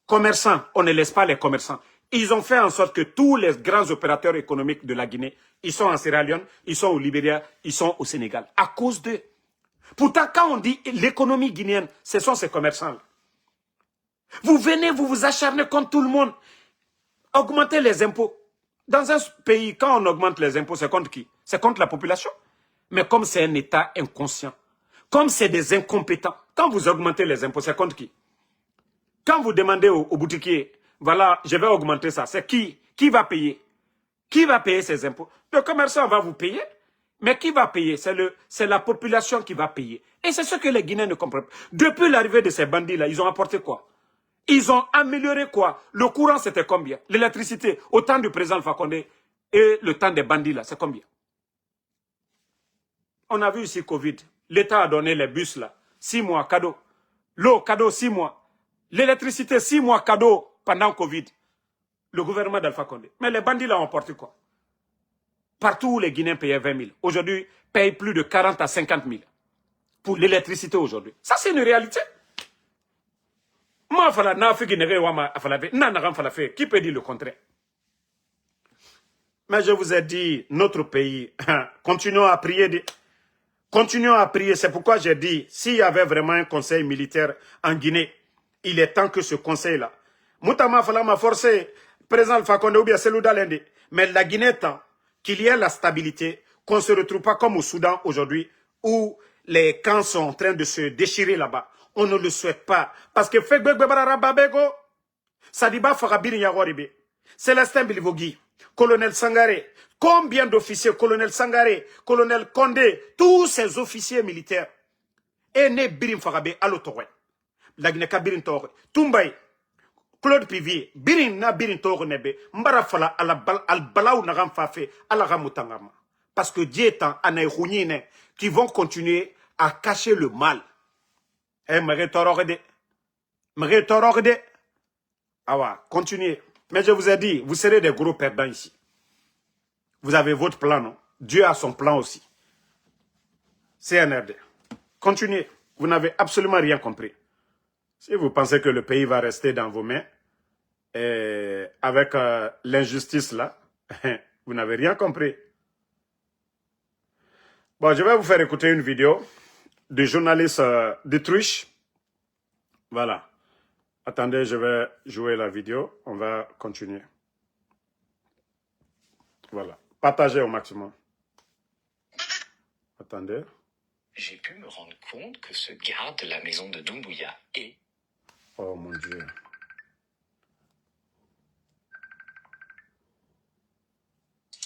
Commerçants, on ne laisse pas les commerçants. Ils ont fait en sorte que tous les grands opérateurs économiques de la Guinée, ils sont en Sierra Leone, ils sont au Libéria, ils sont au Sénégal. À cause d'eux. Pourtant, quand on dit l'économie guinéenne, ce sont ces commerçants-là. Vous venez, vous vous acharnez contre tout le monde. Augmentez les impôts. Dans un pays, quand on augmente les impôts, c'est contre qui? C'est contre la population. Mais comme c'est un État inconscient, comme c'est des incompétents, quand vous augmentez les impôts, c'est contre qui? Quand vous demandez au boutiquier, voilà, je vais augmenter ça, c'est qui va payer? Qui va payer ces impôts? Le commerçant va vous payer, mais qui va payer? C'est la population qui va payer. Et c'est ce que les Guinéens ne comprennent pas. Depuis l'arrivée de ces bandits-là, ils ont apporté quoi? Ils ont amélioré quoi? Le courant, c'était combien? L'électricité, au temps du président Alpha Condé et le temps des bandits-là, c'est combien? On a vu ici Covid. L'État a donné les bus là, 6 mois cadeau. L'eau cadeau, 6 mois. L'électricité, 6 mois cadeau. pendant Covid, le gouvernement d'Alpha Condé. Mais les bandits là ont porté quoi? Partout où les Guinéens payaient 20 000, aujourd'hui, payent plus de 40 à 50 000 pour l'électricité aujourd'hui. Ça, c'est une réalité. Moi, qui peut dire le contraire? Mais je vous ai dit, notre pays, continuons à prier. Continuons à prier. C'est pourquoi j'ai dit, s'il y avait vraiment un conseil militaire en Guinée, il est temps que ce conseil-là. Moutama Falama forcé, président Alpha Condé ou bien Selou Dalende. Mais la Guinée est temps qu'il y ait la stabilité, qu'on ne se retrouve pas comme au Soudan aujourd'hui, où les camps sont en train de se déchirer là-bas. On ne le souhaite pas. Parce que Sadiba Farabir Yawaribe, Célestin Bilivogui, colonel Sangaré, combien d'officiers, colonel Sangaré, colonel Condé, tous ces officiers militaires, et né Birim Farabé à l'Otoré. La Guinée-Ka Birim Toré, Tumbaye, Claude Pivier, Birin na Birin Toro Nebe, Mbarafala al Balaou Nagam Fafé, Alaramutangama. Parce que Dieu est en Anaïrounine qui vont continuer à cacher le mal. Eh, Mretororde. Ah ouais, continuez. Mais je vous ai dit, vous serez des gros perdants ici. Vous avez votre plan, non? Dieu a son plan aussi. CNRD. Continuez. Vous n'avez absolument rien compris. Si vous pensez que le pays va rester dans vos mains, avec l'injustice là, vous n'avez rien compris. Bon, je vais vous faire écouter une vidéo du journaliste de Truche. Voilà. Attendez, je vais jouer la vidéo. On va continuer. Voilà. Partagez au maximum. Attendez. J'ai pu me rendre compte que ce garde de la maison de Doumbouya est... Oh mon Dieu.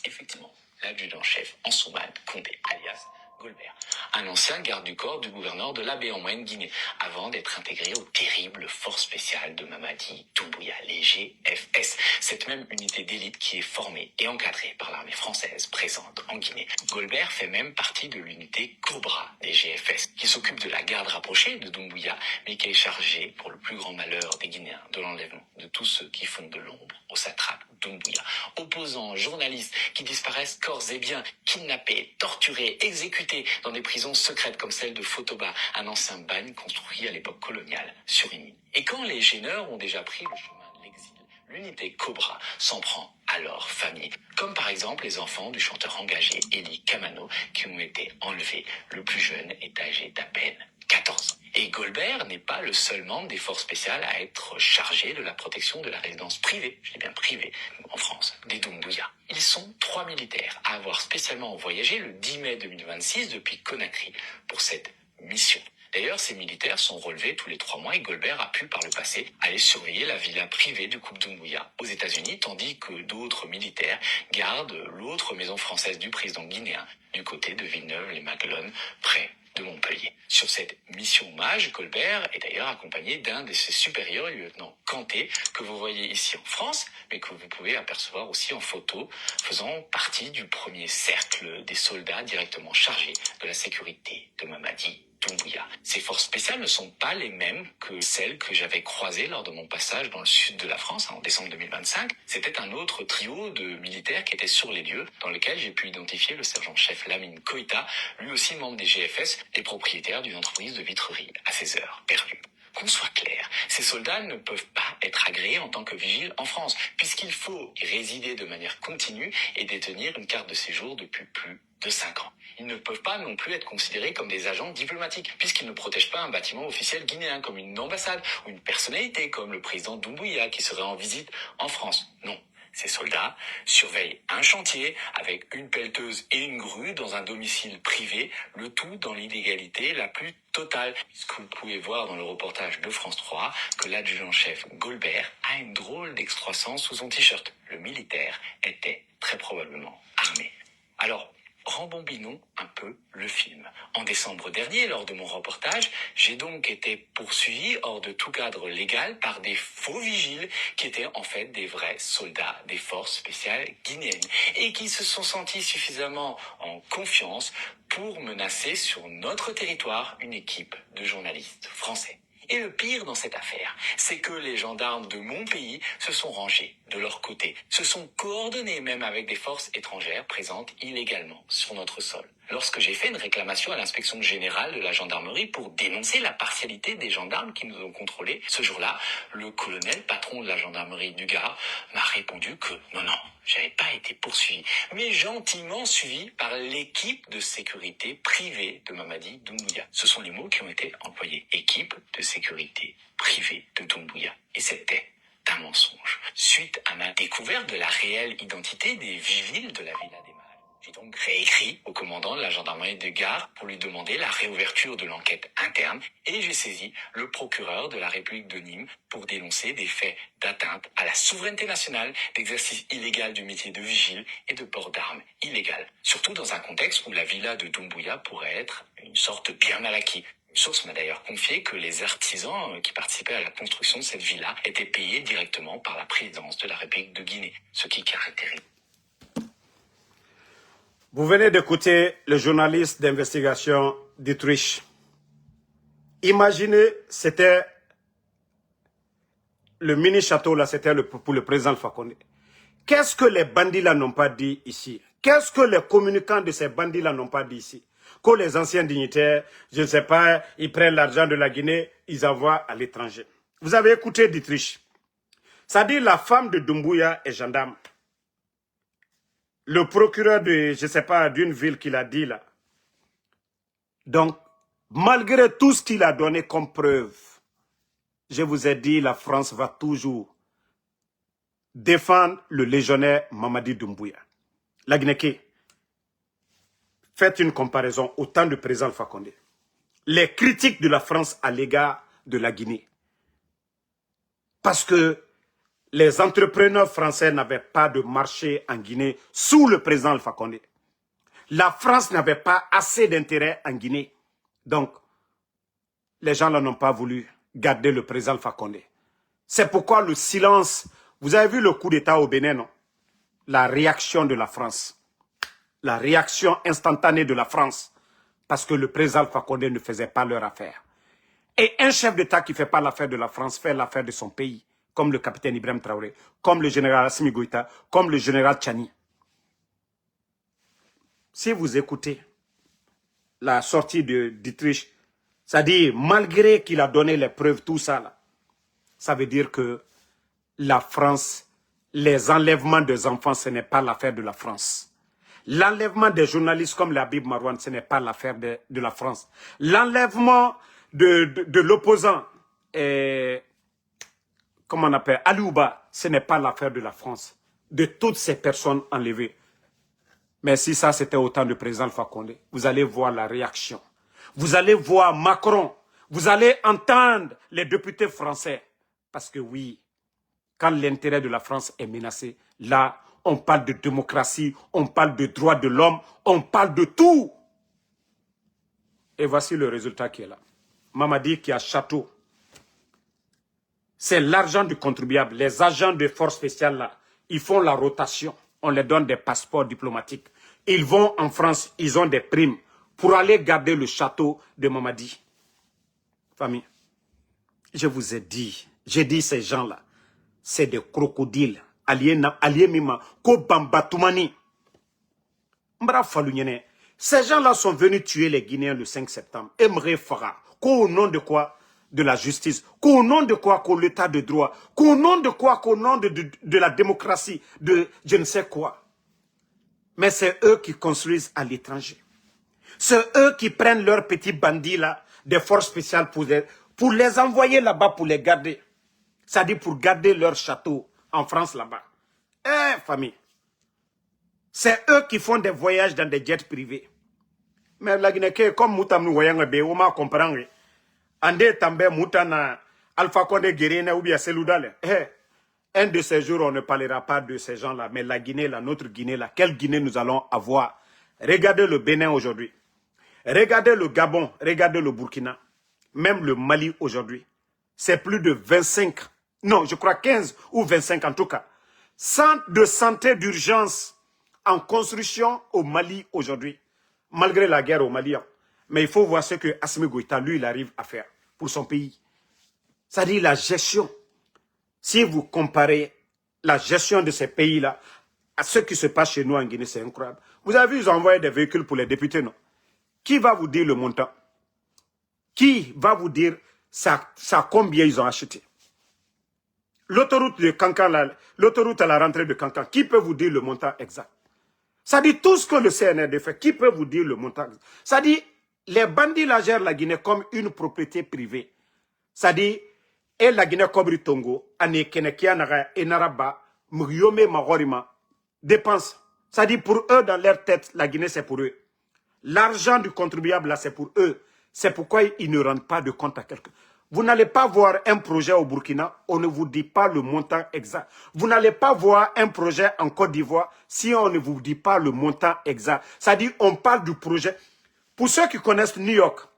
Effectivement, l'adjudant-chef Ansoumane Condé, alias Golbert, un ancien garde du corps du gouverneur de la baie en Moyenne-Guinée, avant d'être intégré aux terribles forces spéciales de Mamadi Doumbouya, les GFS, cette même unité d'élite qui est formée et encadrée par l'armée française présente en Guinée. Golbert fait même partie de l'unité Cobra des GFS, qui s'occupe de la garde rapprochée de Doumbouya, mais qui est chargée, pour le plus grand malheur des Guinéens, de l'enlèvement de tous ceux qui font de l'ombre au satrape Doumbouya. Opposants, journalistes qui disparaissent corps et biens, kidnappés, torturés, exécutés dans des prisons secrètes comme celle de Fotoba, un ancien bagne construit à l'époque coloniale sur une île. Et quand les gêneurs ont déjà pris le chemin de l'exil, l'unité Cobra s'en prend à leur famille, comme par exemple les enfants du chanteur engagé Eli Kamano qui ont été enlevés. Le plus jeune est âgé d'à peine 14 ans. Et Golbert n'est pas le seul membre des forces spéciales à être chargé de la protection de la résidence privée, je dis bien privée, en France, des Doumbouya. Ils sont 3 militaires à avoir spécialement voyagé le 10 mai 2026 depuis Conakry pour cette mission. D'ailleurs, ces militaires sont relevés tous les 3 mois et Golbert a pu, par le passé, aller surveiller la villa privée du couple Doumbouya aux États-Unis, tandis que d'autres militaires gardent l'autre maison française du président guinéen, du côté de Villeneuve-les-Maguelones, près de Montpellier. Sur cette mission hommage, Golbert est d'ailleurs accompagné d'un de ses supérieurs, le lieutenant Kanté, que vous voyez ici en France, mais que vous pouvez apercevoir aussi en photo, faisant partie du premier cercle des soldats directement chargés de la sécurité de Mamadi Doumbouya. Ces forces spéciales ne sont pas les mêmes que celles que j'avais croisées lors de mon passage dans le sud de la France en décembre 2025. C'était un autre trio de militaires qui était sur les lieux, dans lequel j'ai pu identifier le sergent-chef Lamine Koïta, lui aussi membre des GFS et propriétaire d'une entreprise de vitrerie à ses heures perdues. Qu'on soit clair, ces soldats ne peuvent pas être agréés en tant que vigiles en France, puisqu'il faut y résider de manière continue et détenir une carte de séjour depuis plus de 5 ans. Ils ne peuvent pas non plus être considérés comme des agents diplomatiques, puisqu'ils ne protègent pas un bâtiment officiel guinéen comme une ambassade ou une personnalité comme le président Doumbouya qui serait en visite en France. Non. Ces soldats surveillent un chantier avec une pelleteuse et une grue dans un domicile privé, le tout dans l'illégalité la plus totale. Puisque vous pouvez voir dans le reportage de France 3 que l'adjudant-chef Golbert a une drôle d'excroissance sous son t-shirt. Le militaire était très probablement armé. Alors, rembobinons un peu le film. En décembre dernier, lors de mon reportage, j'ai donc été poursuivi hors de tout cadre légal par des faux vigiles qui étaient en fait des vrais soldats des forces spéciales guinéennes et qui se sont sentis suffisamment en confiance pour menacer sur notre territoire une équipe de journalistes français. Et le pire dans cette affaire, c'est que les gendarmes de mon pays se sont rangés de leur côté, se sont coordonnés même avec des forces étrangères présentes illégalement sur notre sol. Lorsque j'ai fait une réclamation à l'inspection générale de la gendarmerie pour dénoncer la partialité des gendarmes qui nous ont contrôlés, ce jour-là, le colonel patron de la gendarmerie du Gard m'a répondu que non, j'avais pas été poursuivi, mais gentiment suivi par l'équipe de sécurité privée de Mamadi Doumbouya. Ce sont les mots qui ont été employés. Équipe de sécurité privée de Doumbouya. Et c'était un mensonge. Suite à ma découverte de la réelle identité des vigiles de la Villa des Mages, j'ai donc réécrit au commandant de la gendarmerie de Gare pour lui demander la réouverture de l'enquête interne et j'ai saisi le procureur de la République de Nîmes pour dénoncer des faits d'atteinte à la souveraineté nationale, d'exercice illégal du métier de vigile et de port d'armes illégal. Surtout dans un contexte où la villa de Doumbouya pourrait être une sorte de bien mal acquis. Une source m'a d'ailleurs confié que les artisans qui participaient à la construction de cette villa étaient payés directement par la présidence de la République de Guinée, ce qui caractérise. Vous venez d'écouter le journaliste d'investigation Dietrich. Imaginez, c'était le mini-château là, c'était pour le président Alpha Condé. Qu'est-ce que les bandits là n'ont pas dit ici? Qu'est-ce que les communicants de ces bandits là n'ont pas dit ici? Que les anciens dignitaires, je ne sais pas, ils prennent l'argent de la Guinée, ils envoient à l'étranger. Vous avez écouté Dietrich. Ça dit la femme de Doumbouya est gendarme. Le procureur de, je ne sais pas, d'une ville qu'il a dit là. Donc, malgré tout ce qu'il a donné comme preuve, je vous ai dit, la France va toujours défendre le légionnaire Mamadi Doumbouya. La Guinée, faites une comparaison au temps du président Alpha Condé. Les critiques de la France à l'égard de la Guinée. Parce que les entrepreneurs français n'avaient pas de marché en Guinée sous le président Alpha Condé. La France n'avait pas assez d'intérêt en Guinée. Donc, les gens là n'ont pas voulu garder le président Alpha Condé. C'est pourquoi le silence... Vous avez vu le coup d'État au Bénin, non? La réaction de la France. La réaction instantanée de la France. Parce que le président Alpha Condé ne faisait pas leur affaire. Et un chef d'État qui ne fait pas l'affaire de la France fait l'affaire de son pays. Comme le capitaine Ibrahim Traoré, comme le général Assimi Goïta, comme le général Tchani. Si vous écoutez la sortie de Dietrich, ça dit, malgré qu'il a donné les preuves, tout ça, là, ça veut dire que la France, les enlèvements des enfants, ce n'est pas l'affaire de la France. L'enlèvement des journalistes comme l'Habib Marouane, ce n'est pas l'affaire de la France. L'enlèvement de l'opposant, comment on appelle, Aliouba, ce n'est pas l'affaire de la France. De toutes ces personnes enlevées. Mais si ça c'était au temps du président Alpha Condé, vous allez voir la réaction. Vous allez voir Macron. Vous allez entendre les députés français. Parce que oui, quand l'intérêt de la France est menacé, là, on parle de démocratie, on parle de droits de l'homme, on parle de tout. Et voici le résultat qui est là. Mamadi qui a château. C'est l'argent du contribuable. Les agents de force spéciale là, ils font la rotation. On leur donne des passeports diplomatiques. Ils vont en France, ils ont des primes pour aller garder le château de Mamadi. Famille, je vous ai dit, j'ai dit ces gens-là, c'est des crocodiles. Aliemima, ko Bambatoumani. Mbra Falunyene. Ces gens-là sont venus tuer les Guinéens le 5 septembre. Emre Farah. Qu'au nom de quoi? De la justice. Qu'au nom de quoi? Qu'au l'état de droit. Qu'au nom de quoi? Qu'au nom de la démocratie. De je ne sais quoi. Mais c'est eux qui construisent à l'étranger. C'est eux qui prennent leurs petits bandits là, des forces spéciales pour les envoyer là-bas pour les garder. C'est-à-dire pour garder leur château en France là-bas. Famille. C'est eux qui font des voyages dans des jets privés. Mais la Guinée, comme Moutam nous voyons, on m'a compris. Ande Tambe Moutana, Alpha Condé Guérine ou bien Seloudale. Un de ces jours, on ne parlera pas de ces gens-là. Mais la Guinée, là, notre Guinée, là, quelle Guinée nous allons avoir? Regardez le Bénin aujourd'hui. Regardez le Gabon. Regardez le Burkina. Même le Mali aujourd'hui. C'est plus de 25, non, je crois 15 ou 25 en tout cas. Centre de santé d'urgence en construction au Mali aujourd'hui. Malgré la guerre au Mali. Mais il faut voir ce que Assimi Goïta, lui, il arrive à faire pour son pays. C'est-à-dire la gestion. Si vous comparez la gestion de ces pays-là à ce qui se passe chez nous en Guinée, c'est incroyable. Vous avez vu, ils ont envoyé des véhicules pour les députés, non? Qui va vous dire le montant? Qui va vous dire ça combien ils ont acheté? L'autoroute de Cancan, l'autoroute à la rentrée de Cancan, qui peut vous dire le montant exact? Ça dit tout ce que le CNRD fait, qui peut vous dire le montant exact? Ça dit, les bandits la gèrent la Guinée comme une propriété privée. Ça dit, et la Guinée Kobri Tongo, ane Kenekia Naga, et Naraba, Mriome Magorima, dépense. Ça dit, pour eux, dans leur tête, la Guinée, c'est pour eux. L'argent du contribuable, là, c'est pour eux. C'est pourquoi ils ne rendent pas de compte à quelqu'un. Vous n'allez pas voir un projet au Burkina, on ne vous dit pas le montant exact. Vous n'allez pas voir un projet en Côte d'Ivoire si on ne vous dit pas le montant exact. C'est-à-dire, on parle du projet. Pour ceux qui connaissent New York,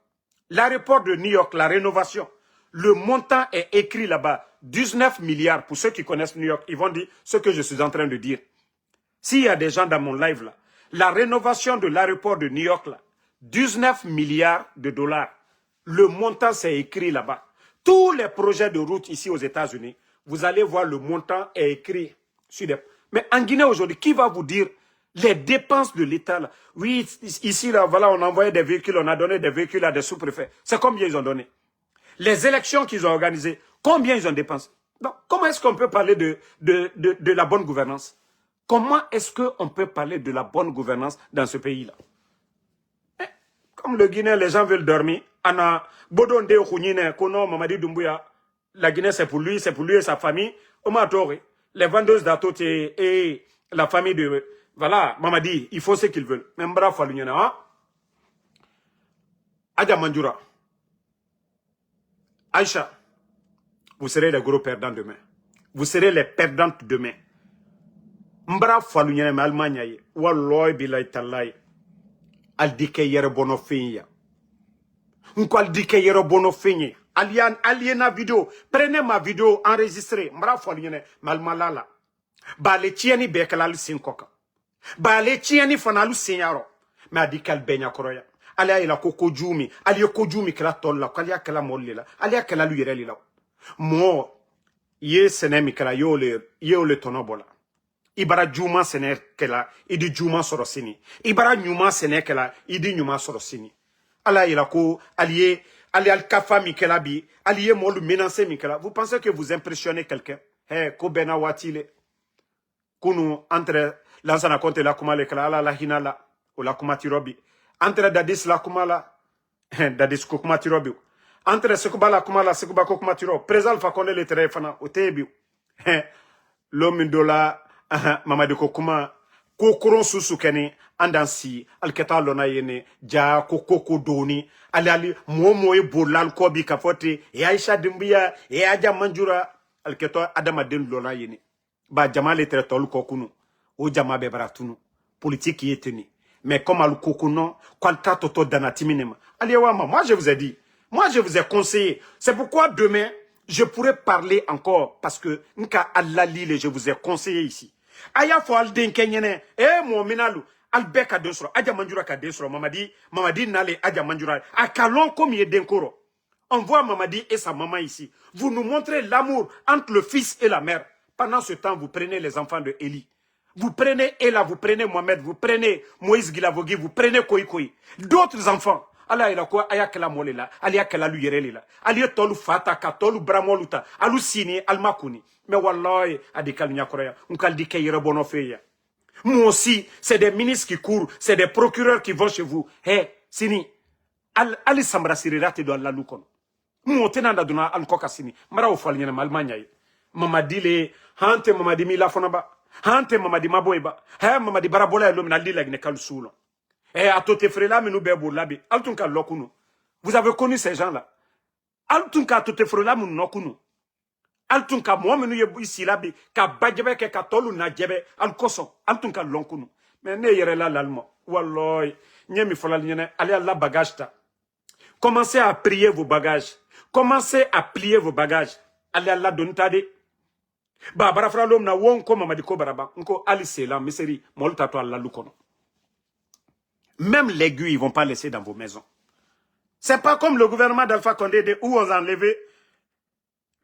l'aéroport de New York, la rénovation, le montant est écrit là-bas, 19 milliards. Pour ceux qui connaissent New York, ils vont dire ce que je suis en train de dire. S'il y a des gens dans mon live là, la rénovation de l'aéroport de New York là, 19 milliards de dollars. Le montant, c'est écrit là-bas. Tous les projets de route ici aux États-Unis, vous allez voir le montant est écrit sur des... Mais en Guinée aujourd'hui, qui va vous dire les dépenses de l'État là? Oui, ici là, voilà, on a envoyé des véhicules, on a donné des véhicules à des sous-préfets. C'est combien ils ont donné? Les élections qu'ils ont organisées, combien ils ont dépensé? Donc, comment est-ce qu'on peut parler de la bonne gouvernance? Comment est-ce qu'on peut parler de la bonne gouvernance dans ce pays-là? Comme le Guinée, les gens veulent dormir. Ana Bodonde Okunine, Kono, Mamadi Doumbouya, la Guinée c'est pour lui et sa famille. Omatore, les vendeuses d'Atote et la famille de... Voilà, Mamadi, il faut ce qu'ils veulent. Même bravo, Falunyana. Hein? Adja Mandjoura. Aïcha, vous serez les gros perdants demain. Vous serez les perdantes demain. Mbra Falunyana, mais Allemagne, Walloy Bilay Talay. Aldike yere bono finya. Nko aldike yere bono finya. Aliena vidéo. Prenez ma vidéo enregistrée. Mbra foliene malmalala. Ba le tieni bekalal sinkoka. Ba le tieni fanalu sinyaro. Mais adikal benya koroya. Ali ayela koko jumi. Ali kojumi kala tolla. Kali akala mollila. Ali akala lu yere lila. Mo ye senemi kala yo le tonobola. Ibara juma sene kela idi juma sorosini. Ibara nyuma sene kela idi nyuma sorosini. Ala ila ko allié al kafa mikela bi allié molu menacer mikela. Vous pensez que vous impressionnez quelqu'un? Hey ko bena watile. Kunu entre lansana konte la kumale kala ala la hinala o la kumatirobi. Entre dadis la kumala dadis ko kumatirobi. Entre sekubala kumala sekuba ko kumatiro. Présal fa konne le téléphone o tebi. L'homme dola Mamadi ko kuma ko koron susu keni andansi alketa lona yene ja ko doni ali momo e bolal ko bi kafote e Aisha Dimbiya e Adja Mandjoura alketa adama den lona yene ba jamale tretol ko kunu o jama be baratunu politique y est tenu mais comme al kokuno kwanta toto danatiminema ali wama moi je vous ai dit, moi je vous ai conseillé, c'est pourquoi demain je pourrais parler encore parce que nka alali je vous ai conseillé ici. Aya fo al den kenyene mo minalu al beka densro Adja Mandjoura ka densro mamadi nale Adja Mandjoura akalon comme il denkoro. On voit Mamadi et sa maman ici. Vous nous montrez l'amour entre le fils et la mère. Pendant ce temps, vous prenez les enfants de Eli. Vous prenez Ela, vous prenez Mohamed, vous prenez Moïse Gilavogui, vous prenez Koikoi. D'autres enfants. Allah ila ko ayakela molela, ayakela lu yerelela. Ali tolu fata ka tolu bramoluta, alu sini almakuni. Mais wallahi adikal nyakoya, unkal dike yere bono feya. Moi aussi, c'est des ministres qui courent, c'est des procureurs qui vont chez vous. Hey, sini ali sambra sirirate do Allah lukon. Moi tenanda duna al koka sini. Mara o falnyana malmanya. Mamadi le hante mamadi mi la fonaba. Hante mamadi maboyba. Ha mamadi barabola lo minali lagne kalsulo. Eh, à tout frère mais nous bébou labi. Altunka lokunu. Vous avez connu ces gens-là. Altunka tout frère là, nous nokunu. Altunka moi mais nous ici labi. Ka badjebe ke ka tolu na djebe. Alkoso. Altunka lonkunu. Mais ne yere là l'allemand. Walloy. Nyemi folal nyene. Allez à la bagage ta. Commencez à plier vos bagages. Commencez à plier vos bagages. Allez à la dontade. Ba barafra lom na won ko mamadi ko baraba. Nko ali selam miseri. Molta to alla lukono. Même l'aiguille, ils ne vont pas laisser dans vos maisons. C'est pas comme le gouvernement d'Alpha Condé où on a enlevé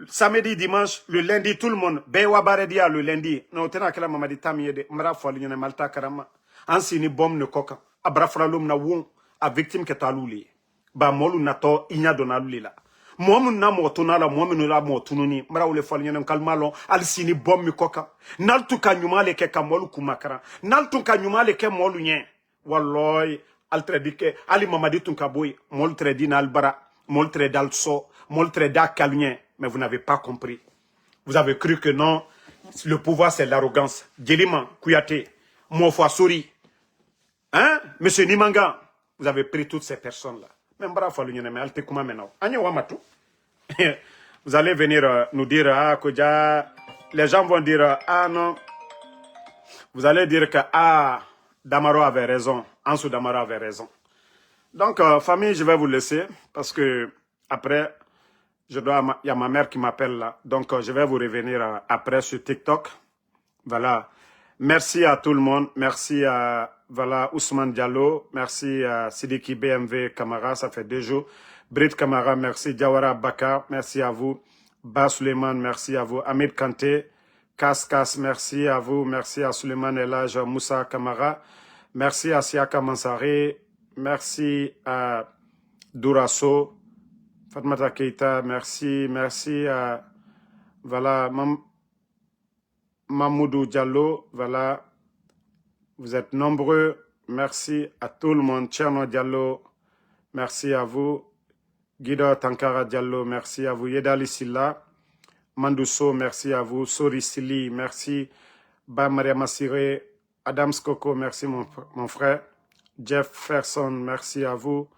Samedi, dimanche, le lundi, tout le monde. Bewa Baredia le lundi. Non, tena kela mamadi tamiede. Mra foli nyane malta karama. Ansini bom ne koka. Abrafralum na won. A victime ke taluli. Ba molu nato inya donaluli la. Momu na motuna la momu la motununi. Mra ule foli nyane kalmalon. Alisini bom mi koka. Naltu ka nyumale ke kamolu kumakara. Naltu ka nyumale ke molu nyen. Walloy. Altredike. Ali mamadi tunkaboy. Mol tredi na albara. Mol tredi also. Mol tredi akalunyen. Mais vous n'avez pas compris. Vous avez cru que non, le pouvoir c'est l'arrogance. Djelima, Kouyaté, Mofwa Sori, hein, Monsieur Nimanga, vous avez pris toutes ces personnes-là. Même bravo, vous allez venir nous dire, ah, Kodja, les gens vont dire, ah non, vous allez dire que, ah, Damaro avait raison, Ansou Damaro avait raison. Donc, famille, je vais vous laisser, parce que, après, il y a ma mère qui m'appelle là. Donc, je vais vous revenir après sur TikTok. Voilà. Merci à tout le monde. Merci à voilà, Ousmane Diallo. Merci à Sidiki BMW Kamara. Ça fait 2 jours. Brit Kamara, merci. Diawara Bakar, merci à vous. Bas Suleiman, merci à vous. Hamid Kanté. Kas, merci à vous. Merci à Suleiman Elaj Moussa Kamara. Merci à Siaka Mansari. Merci à Dourasso. Fatmata Keita, merci à voilà, Mamoudou Diallo, voilà, vous êtes nombreux, merci à tout le monde, Tcherno Diallo, merci à vous, Guido Tankara Diallo, merci à vous, Yedali Silla, Mandousso, merci à vous, Sori Sili, merci, Bamaria Massire, Adam Skoko, merci mon frère, Jefferson, merci à vous,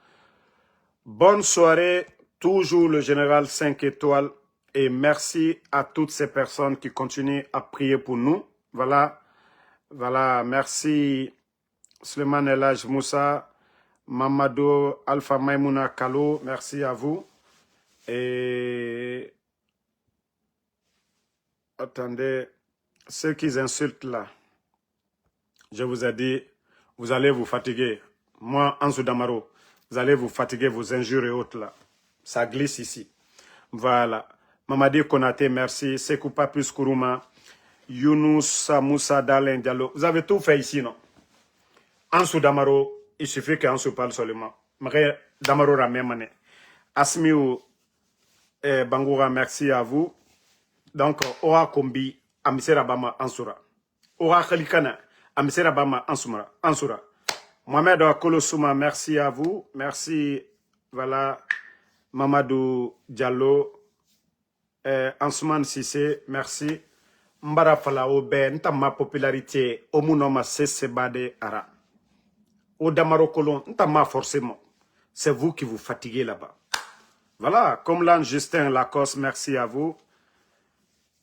bonne soirée. Toujours le général 5 étoiles et merci à toutes ces personnes qui continuent à prier pour nous. Voilà, merci Suleiman Elaj Moussa, Mamadou Alpha Maimouna Kalo, merci à vous. Et attendez, ceux qui insultent là, je vous ai dit, vous allez vous fatiguer. Moi, Ansou Damaro, vous allez vous fatiguer, vos injures et autres là. Ça glisse ici. Voilà. Mamadi Konaté, merci. Sekou Papus Kourouma. Younous Moussa Dalen Diallo. Vous avez tout fait ici, non? Ansou Damaro, il suffit qu'Ansou parle seulement. Mare Damaro Ramemane. Asmiou Bangoura, merci à vous. Donc, Oa Kombi, Amisera Bama Ansura. Oa Khalikana, Amisera Bama Ansura. Mohamed Kolosuma, merci à vous. Merci. Voilà. Mamadou Diallo, Ansouman Sissé, merci. Mbara Falao Ben, ma popularité, au Mounoma Sessebade Ara. Au Damaro Colon, ma forcément. C'est vous qui vous fatiguez là-bas. Voilà, comme l'an Justin Lacoste, merci à vous.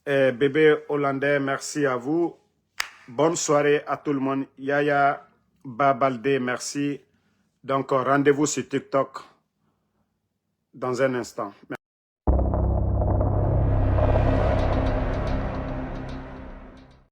Bébé Hollandais, merci à vous. Bonne soirée à tout le monde. Yaya Babalde, merci. Donc, rendez-vous sur TikTok dans un instant. Merci.